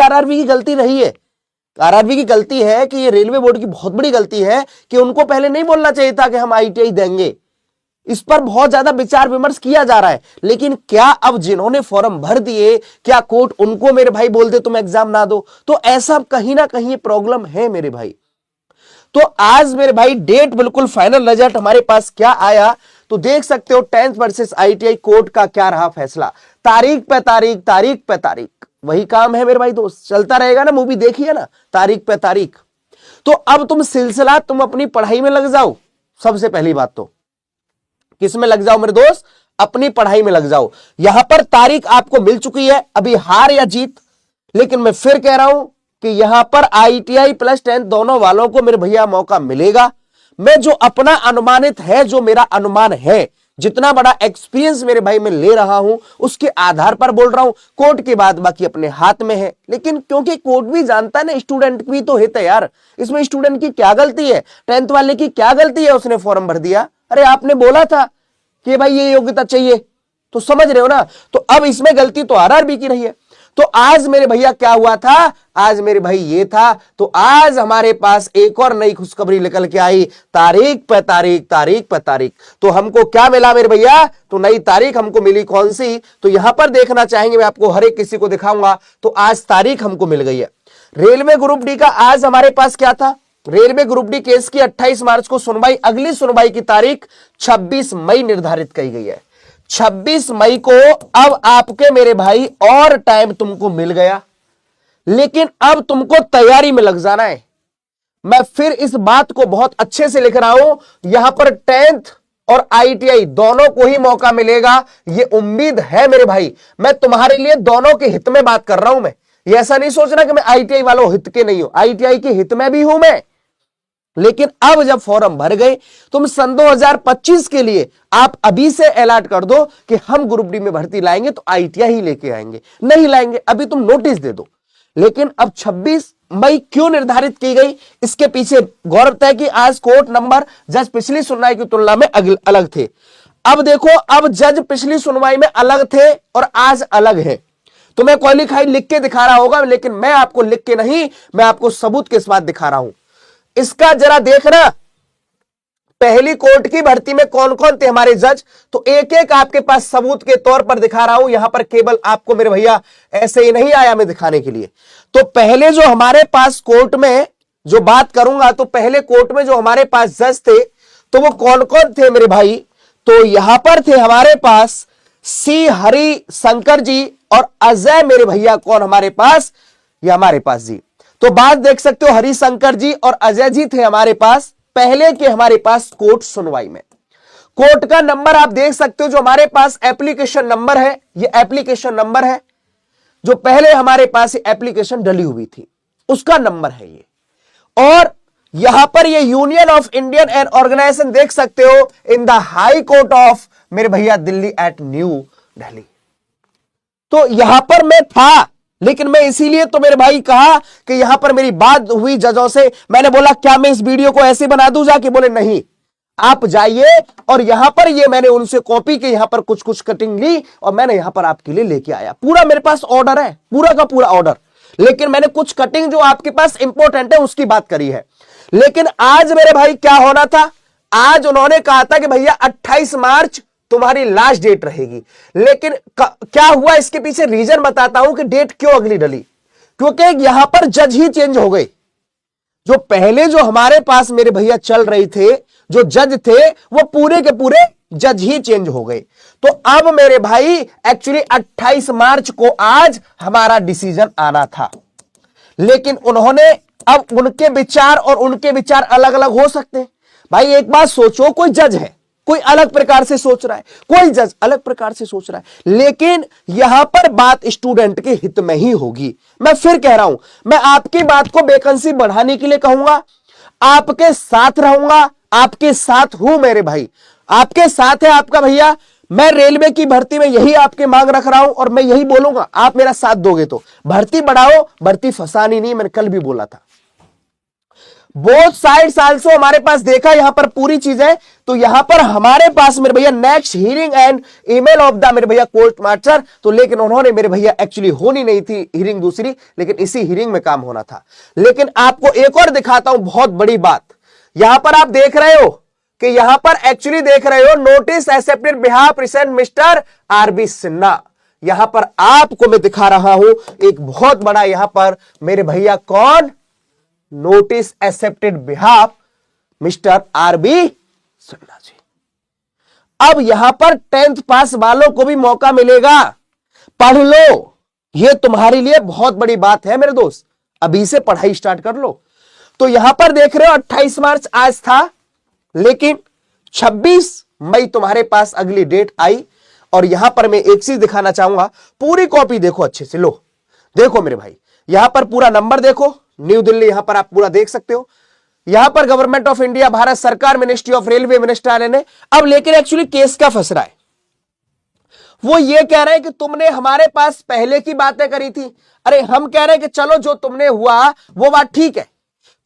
RRB की गलती रही है, आरआरबी की गलती है कि ये रेलवे बोर्ड की बहुत बड़ी गलती है कि उनको पहले नहीं बोलना चाहिए था कि हम आईटीआई देंगे। इस पर बहुत ज्यादा विचार विमर्श किया जा रहा है, लेकिन क्या अब जिन्होंने फॉर्म भर दिए, क्या कोर्ट उनको मेरे भाई बोल दे तुम एग्जाम ना दो? तो ऐसा कहीं ना कहीं प्रॉब्लम है मेरे भाई। तो आज मेरे भाई डेट बिल्कुल फाइनल, रिजल्ट हमारे पास क्या आया तो देख सकते हो 10th वर्सेस आईटीआई कोर्ट का क्या रहा फैसला। तारीख पे तारीख, तारीख पे तारीख, वही काम है मेरे भाई दोस्त, चलता रहेगा ना, मूवी देखिए ना, तारीख पे तारीख। तो अब तुम सिलसिला तुम अपनी पढ़ाई में लग जाओ। सबसे पहली बात तो किस में लग जाओ मेरे दोस्त? अपनी पढ़ाई में लग जाओ। यहां पर तारीख आपको मिल चुकी है, अभी हार या जीत, लेकिन मैं फिर कह रहा हूं कि यहां पर आईटीआई प्लस 10th दोनों वालों को मेरे भैया मौका मिलेगा। मैं जो अपना अनुमानित है, जो मेरा अनुमान है, जितना बड़ा एक्सपीरियंस मेरे भाई मैं ले रहा हूं उसके आधार पर बोल रहा हूं। कोर्ट की बात बाकी अपने हाथ में है, लेकिन क्योंकि कोर्ट भी जानता है ना, स्टूडेंट भी तो है यार, इसमें स्टूडेंट की क्या गलती है, 10th वाले की क्या गलती है, उसने फॉर्म भर दिया। अरे आपने बोला था कि भाई ये योग्यता चाहिए, तो समझ रहे हो ना। तो अब इसमें गलती तो आरआरबी की रही है। तो आज मेरे भैया क्या हुआ था, आज मेरे भाई ये था। तो आज हमारे पास एक और नई खुशखबरी निकल के आई, तारीख पे तारीख, तारीख पे तारीख। तो हमको क्या मिला मेरे भैया? तो नई तारीख हमको मिली कौन सी? तो यहां पर देखना चाहेंगे, मैं आपको हर एक किसी को दिखाऊंगा। तो आज तारीख हमको मिल गई है। रेलवे ग्रुप डी का आज हमारे पास क्या था? रेलवे ग्रुप डी केस की 28 मार्च को सुनवाई, अगली सुनवाई की तारीख 26 मई निर्धारित की गई है। 26 मई को अब आपके मेरे भाई और टाइम तुमको मिल गया, लेकिन अब तुमको तैयारी में लग जाना है। मैं फिर इस बात को बहुत अच्छे से लिख रहा हूं, यहां पर 10th और आईटीआई दोनों को ही मौका मिलेगा, ये उम्मीद है मेरे भाई। मैं तुम्हारे लिए दोनों के हित में बात कर रहा हूं। मैं ये ऐसा नहीं सोचना कि मैं आईटीआई वालों हित के नहीं हूं, आईटीआई के हित में भी हूं मैं। लेकिन अब जब फॉर्म भर गए, तुम सन 2025 के लिए आप अभी से अलर्ट कर दो कि हम ग्रुप डी में भर्ती लाएंगे तो आईटीआई ही लेके आएंगे, नहीं लाएंगे अभी तुम नोटिस दे दो। लेकिन अब 26 मई क्यों निर्धारित की गई, इसके पीछे गौरव है कि आज कोर्ट नंबर जज पिछली सुनवाई की तुलना में अलग थे। अब देखो, अब जज पिछली सुनवाई में अलग थे और आज अलग है। तुम्हें क्वालिफाई लिख के दिखा रहा होगा, लेकिन मैं आपको लिख के नहीं, मैं आपको सबूत के साथ दिखा रहा हूं। इसका जरा देखना, पहली कोर्ट की भर्ती में कौन कौन थे हमारे जज, तो एक एक आपके पास सबूत के तौर पर दिखा रहा हूं। यहां पर केवल आपको मेरे भैया ऐसे ही नहीं आया मैं दिखाने के लिए। तो पहले जो हमारे पास कोर्ट में जो बात करूंगा, तो पहले कोर्ट में जो हमारे पास जज थे तो वो कौन कौन थे मेरे भाई? तो यहां पर थे हमारे पास सी हरि शंकर जी और अजय मेरे भैया कौन हमारे पास? ये हमारे पास जी। तो बात देख सकते हो, हरिशंकर जी और अजय जी थे हमारे पास पहले के हमारे पास कोर्ट सुनवाई में। कोर्ट का नंबर आप देख सकते हो, जो हमारे पास एप्लीकेशन नंबर है, ये एप्लीकेशन नंबर है, जो पहले हमारे पास एप्लीकेशन डली हुई थी उसका नंबर है ये। और यहां पर ये union of Indian and organisation देख सकते हो in the high court of मेरे भैया दिल्ली एट न्यू दिल्ली। तो यहां पर मैं था, लेकिन मैं इसीलिए तो मेरे भाई कहा कि यहां पर मेरी बात हुई जजों से, मैंने बोला क्या मैं इस वीडियो को ऐसे बना दूं जाके? बोले नहीं, आप जाइए। और यहां पर ये मैंने उनसे कॉपी की, यहां पर कुछ कुछ कटिंग ली और मैंने यहां पर आपके लिए लेके आया। पूरा मेरे पास ऑर्डर है, पूरा का पूरा ऑर्डर, लेकिन मैंने कुछ कटिंग जो आपके पास इंपॉर्टेंट है उसकी बात करी है। लेकिन आज मेरे भाई क्या होना था, आज उन्होंने कहा था कि भैया 28 मार्च तुम्हारी लास्ट डेट रहेगी। लेकिन क्या हुआ, इसके पीछे रीजन बताता हूं कि डेट क्यों अगली डली। क्योंकि यहां पर जज ही चेंज हो गए। जो पहले जो हमारे पास मेरे भैया चल रहे थे, जो जज थे, वो पूरे के पूरे जज ही चेंज हो गए। तो अब मेरे भाई एक्चुअली 28 मार्च को आज हमारा डिसीजन आना था, लेकिन उन्होंने, अब उनके विचार और उनके विचार अलग अलग हो सकते हैं। भाई एक बात सोचो, कोई जज है, कोई अलग प्रकार से सोच रहा है, कोई जज अलग प्रकार से सोच रहा है, लेकिन यहां पर बात स्टूडेंट के हित में ही होगी। मैं फिर कह रहा हूं, मैं आपकी बात को वैकेंसी बढ़ाने के लिए कहूंगा, आपके साथ रहूंगा, आपके साथ हूं मेरे भाई, आपके साथ है आपका भैया। मैं रेलवे की भर्ती में यही आपके मांग रख रहा हूं और मैं यही बोलूंगा, आप मेरा साथ दोगे तो भर्ती बढ़ाओ, भर्ती फंसानी नहीं, मैंने कल भी बोला था। बोथ साइड्स आल्सो हमारे पास देखा यहां पर पूरी चीज है। तो यहां पर हमारे पास मेरे भैया next hearing and email of the मेरे भैया कोर्ट मास्टर, तो लेकिन उन्होंने मेरे भैया एक्चुअली होनी नहीं थी हियरिंग दूसरी, लेकिन इसी हियरिंग में काम होना था। लेकिन आपको एक और दिखाता हूं बहुत बड़ी बात, यहां पर आप देख रहे हो कि यहां पर एक्चुअली देख रहे हो notice accepted behalf present mister RB Sinha. यहां पर आपको मैं दिखा रहा हूं एक बहुत बड़ा यहां पर मेरे भैया कौन, notice accepted behalf mister RB Sinha ji. अब यहां पर 10th पास वालों को भी मौका मिलेगा, पढ़ लो, यह तुम्हारे लिए बहुत बड़ी बात है मेरे दोस्त, अभी से पढ़ाई स्टार्ट कर लो। तो यहां पर देख रहे हो 28 मार्च आज था, लेकिन 26 मई तुम्हारे पास अगली डेट आई। और यहां पर मैं एक चीज दिखाना चाहूंगा, पूरी कॉपी देखो अच्छे से, लो देखो मेरे भाई, यहां पर पूरा नंबर देखो, न्यू दिल्ली, यहां पर आप पूरा देख सकते हो। यहां पर गवर्नमेंट ऑफ इंडिया, भारत सरकार, मिनिस्ट्री ऑफ रेलवे, मिनिस्टर ने अब, लेकिन एक्चुअली केस क्या फंस रहा है, वो ये कह रहे हैं कि तुमने हमारे पास पहले की बातें करी थी। अरे हम कह रहे हैं कि चलो जो तुमने हुआ वो बात ठीक है,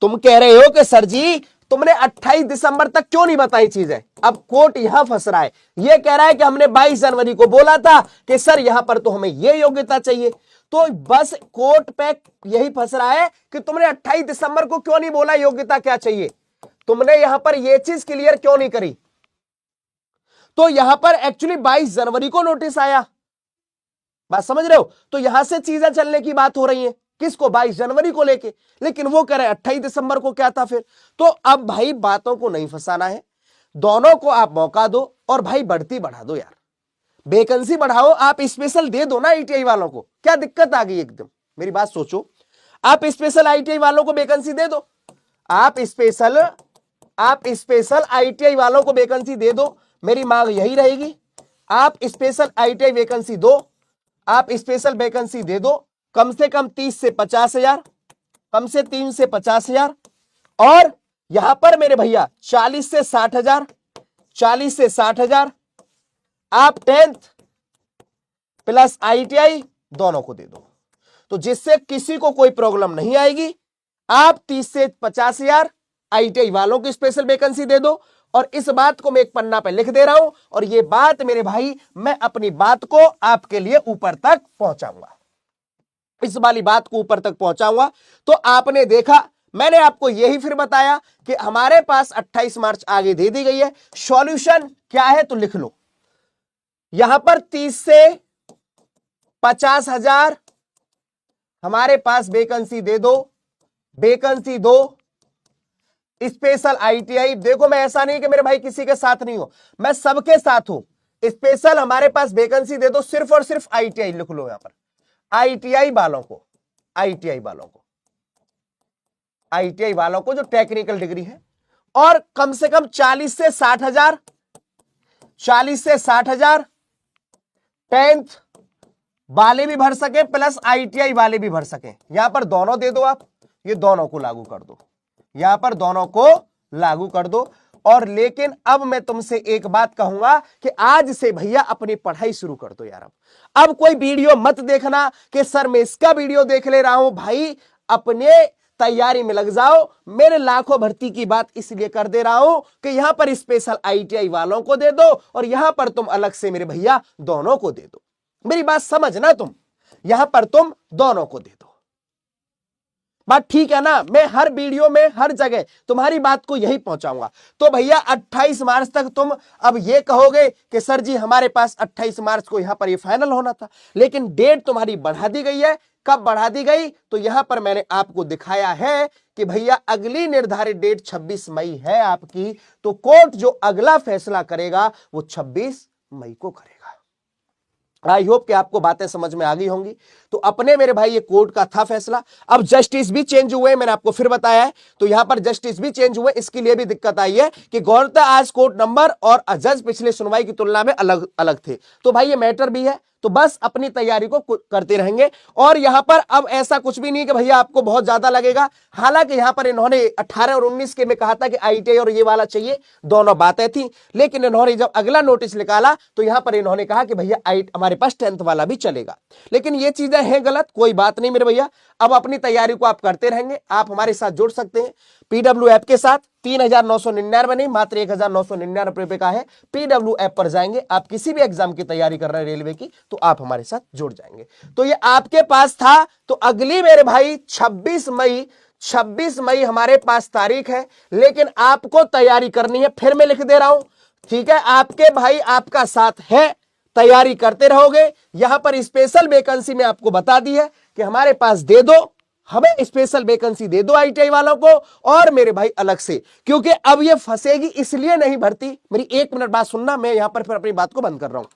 तुम कह रहे हो कि सर जी तुमने 28 दिसंबर तक क्यों नहीं बताई चीजें। अब कोर्ट यहां फंस रहा है, यह कह रहा है कि हमने 22 जनवरी को बोला था कि सर यहां पर तो हमें यह योग्यता चाहिए। तो बस कोर्ट पे यही फंस रहा है कि तुमने 28 दिसंबर को क्यों नहीं बोला योग्यता क्या चाहिए, तुमने यहां पर यह चीज क्लियर क्यों नहीं करी। तो यहां पर एक्चुअली 22 जनवरी को नोटिस आया, बात समझ रहे हो। तो यहां से चीजें चलने की बात हो रही है, किसको, 22 जनवरी को लेके, लेकिन वो कह रहे 28 दिसंबर को क्या था फिर। तो अब भाई बातों को नहीं फंसाना है, दोनों को आप मौका दो और भाई बढ़ती बढ़ा दो यार, वैकेंसी बढ़ाओ, आप स्पेशल दे दो ना आईटीआई वालों को, क्या दिक्कत आ गई एकदम, मेरी बात सोचो, आप स्पेशल आईटीआई वालों को वैकेंसी दे दो, आप स्पेशल आईटीआई वालों को वैकेंसी दे दो, मेरी मांग यही रहेगी, आप स्पेशल आईटीआई वैकेंसी दो, आप स्पेशल वैकेंसी दे दो, कम से कम 30 से 50,000, कम से 3 से 50,000, और यहां पर मेरे भैया 40 से 60,000, 40 से 60,000 आप 10th प्लस आईटीआई दोनों को दे दो, तो जिससे किसी को कोई प्रॉब्लम नहीं आएगी। आप 30 से 50,000 आईटीआई वालों की स्पेशल वैकेंसी दे दो, और इस बात को मैं एक पन्ना पे लिख दे रहा हूं, और ये बात मेरे भाई मैं अपनी बात को आपके लिए ऊपर तक पहुंचाऊंगा, इस वाली बात को ऊपर तक पहुंचाऊंगा। तो आपने देखा, मैंने आपको यही फिर बताया कि हमारे पास 28 मार्च आगे दे दी गई है, सॉल्यूशन क्या है तो लिख लो, यहां पर 30 से 50,000 हमारे पास वैकेंसी दे दो, वैकेंसी दो, स्पेशल आईटीआई। देखो मैं ऐसा नहीं कि मेरे भाई किसी के साथ नहीं हो, मैं सबके साथ हूं, स्पेशल हमारे पास वैकेंसी दे दो, सिर्फ और सिर्फ आईटीआई लिख लो, यहां पर आईटीआई वालों को, आईटीआई वालों को, आईटीआई वालों को जो टेक्निकल डिग्री है, और कम से कम 40 से 60,000, 40 से 60,000 10th वाले भी भर सके प्लस आईटीआई वाले भी भर सके, यहां पर दोनों दे दो आप, ये दोनों को लागू कर दो, यहां पर दोनों को लागू कर दो। और लेकिन अब मैं तुमसे एक बात कहूंगा कि आज से भैया अपनी पढ़ाई शुरू कर दो यार। अब कोई वीडियो मत देखना कि सर मैं इसका वीडियो देख ले रहा हूं, भाई अपने तैयारी में लग जाओ। मेरे लाखों भर्ती की बात इसलिए कर दे रहा हूं कि यहां पर स्पेशल आईटीआई वालों को दे दो, और यहां पर तुम अलग से मेरे भैया दोनों को दे दो, मेरी बात समझना, तुम यहां पर तुम दोनों को दे दो, बात ठीक है ना। मैं हर वीडियो में हर जगह तुम्हारी बात को यही पहुंचाऊंगा। तो भैया 28 मार्च तक तुम अब ये कहोगे कि सर जी हमारे पास 28 मार्च को यहां पर ये फाइनल होना था, लेकिन डेट तुम्हारी बढ़ा दी गई है। कब बढ़ा दी गई, तो यहां पर मैंने आपको दिखाया है कि भैया अगली निर्धारित डेट 26 मई है आपकी, तो कोर्ट जो अगला फैसला करेगा वो 26 मई को करेगा। आई होप कि आपको बातें समझ में आ गई होंगी। तो अपने मेरे भाई ये कोर्ट का था फैसला। अब जस्टिस भी चेंज हुए, मैंने आपको फिर बताया है, तो यहां पर जस्टिस भी चेंज हुए, इसके लिए भी दिक्कत आई है कि गौरतलब आज कोर्ट नंबर और जज पिछले सुनवाई की तुलना में अलग अलग थे, तो भाई ये मैटर भी है। तो बस अपनी तैयारी को करते रहेंगे, और यहां पर अब ऐसा कुछ भी नहीं कि भैया आपको बहुत ज्यादा लगेगा। हालांकि यहां पर इन्होंने 18 और 19 के में कहा था कि आईटीआई और ये वाला चाहिए, दोनों बातें थी, लेकिन इन्होंने जब अगला नोटिस निकाला तो यहां पर इन्होंने कहा कि भैया हमारे पास 10th वाला भी चलेगा। लेकिन ये चीजें हैं गलत, कोई बात नहीं मेरे भैया, अब अपनी तैयारी को आप करते रहेंगे। आप हमारे साथ जुड़ सकते हैं पीडब्ल्यू ऐप के साथ। 3,999 नहीं, मात्र 1,999 रुपए का है। पीडब्ल्यू ऐप पर जाएंगे, आप किसी भी एग्जाम की तैयारी कर रहे हैं रेलवे की, तो आप हमारे साथ जुड़ जाएंगे। तो ये आपके पास था। तो अगली मेरे भाई 26 मई हमारे पास तारीख है, लेकिन आपको तैयारी करनी है। फिर मैं लिख दे रहा हूं, ठीक है। आपके भाई आपका साथ है, तैयारी करते रहोगे। यहां पर स्पेशल वैकेंसी में आपको बता दी है कि हमारे पास दे दो, हमें स्पेशल वैकेंसी दे दो आईटीआई वालों को, और मेरे भाई अलग से, क्योंकि अब ये फंसेगी इसलिए नहीं भर्ती। मेरी 1 मिनट बात सुनना, मैं यहां पर फिर अपनी बात को बंद कर रहा हूं।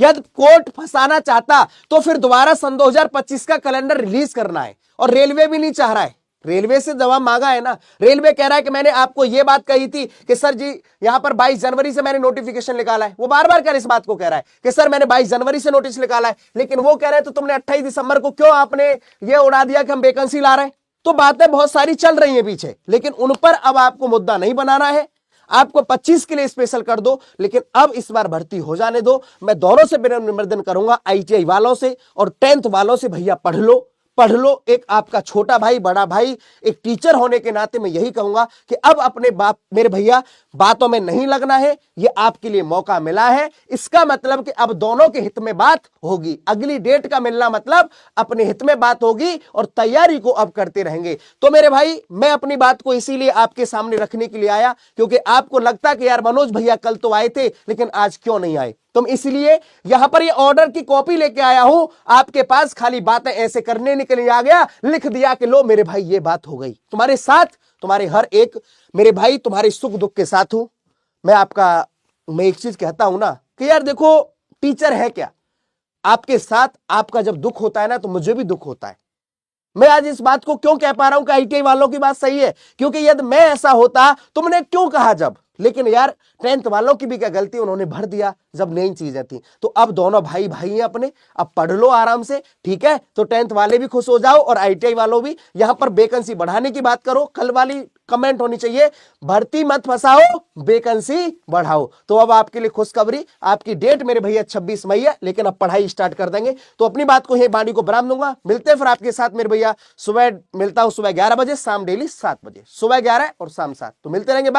यदि कोर्ट फंसाना चाहता तो फिर दोबारा सन 2025 का कैलेंडर रिलीज करना है, और रेलवे भी नहीं चाह रहा है। रेलवे से जवाब मांगा है ना, रेलवे कह रहा है कि मैंने आपको यह बात कही थी कि सर जी यहां पर 22 जनवरी से मैंने नोटिफिकेशन निकाला है। वो बार बार कह रहे इस बात को, कह रहा है कि सर मैंने 22 जनवरी से नोटिस निकाला है, लेकिन वो कह रहे हैं तो तुमने 28 दिसंबर को क्यों आपने ये उड़ा दिया कि हम वैकेंसी ला रहे हैं। तो बातें बहुत सारी चल रही हैं पीछे, लेकिन उन पर अब आपको मुद्दा नहीं बनाना है। आपको 25 के लिए स्पेशल कर दो, लेकिन अब इस बार भर्ती हो जाने दो। मैं दोनों से निवेदन करूंगा, आईटीआई वालों से और 10th वालों से, भैया पढ़ लो, पढ़ लो। एक आपका छोटा भाई, बड़ा भाई, एक टीचर होने के नाते मैं यही कहूंगा कि अब अपने बाप मेरे भैया बातों में नहीं लगना है। ये आपके लिए मौका मिला है, इसका मतलब कि अब दोनों के हित में बात होगी। अगली डेट का मिलना मतलब अपने हित में बात होगी, और तैयारी को अब करते रहेंगे। तो मेरे भाई मैं अपनी बात को इसीलिए आपके सामने रखने के लिए आया, क्योंकि आपको लगता कि यार मनोज भैया कल तो आए थे लेकिन आज क्यों नहीं आए। तुम इसलिए यहां पर ये ऑर्डर की कॉपी लेके आया हूं आपके पास, खाली बातें ऐसे करने निकल आ गया, लिख दिया कि लो मेरे भाई ये बात हो गई। तुम्हारे साथ, तुम्हारे हर एक मेरे भाई, तुम्हारे सुख दुख के साथ हूं मैं एक चीज कहता हूं ना कि यार देखो, टीचर है क्या, आपके साथ। आपका जब दुख होता है ना तो मुझे भी दुख होता है। मैं आज इस बात को क्यों कह पा रहा हूं कि आईटीआई वालों की बात सही है, क्योंकि यदि मैं ऐसा होता तुमने क्यों कहा जब। लेकिन यार 10th वालों की भी क्या गलती, उन्होंने भर दिया जब नई चीजें थी। तो अब दोनों भाई भाई हैं अपने, अब पढ़ लो आराम से, ठीक है। तो 10th वाले भी खुश हो जाओ और आईटीआई वालों भी। यहां पर वैकेंसी बढ़ाने की बात करो, कल वाली कमेंट होनी चाहिए, भर्ती मत फंसाओ, वैकेंसी बढ़ाओ। तो अब आपके लिए खुशखबरी, आपकी डेट मेरे भैया 26 मई है, लेकिन अब पढ़ाई स्टार्ट कर देंगे। तो अपनी बात को बाणी को बराम दूंगा। मिलते हैं फिर आपके साथ मेरे भैया, सुबह मिलता हूं, सुबह 11 बजे, शाम डेली 7 बजे, सुबह 11 और शाम 7। तो मिलते रहेंगे।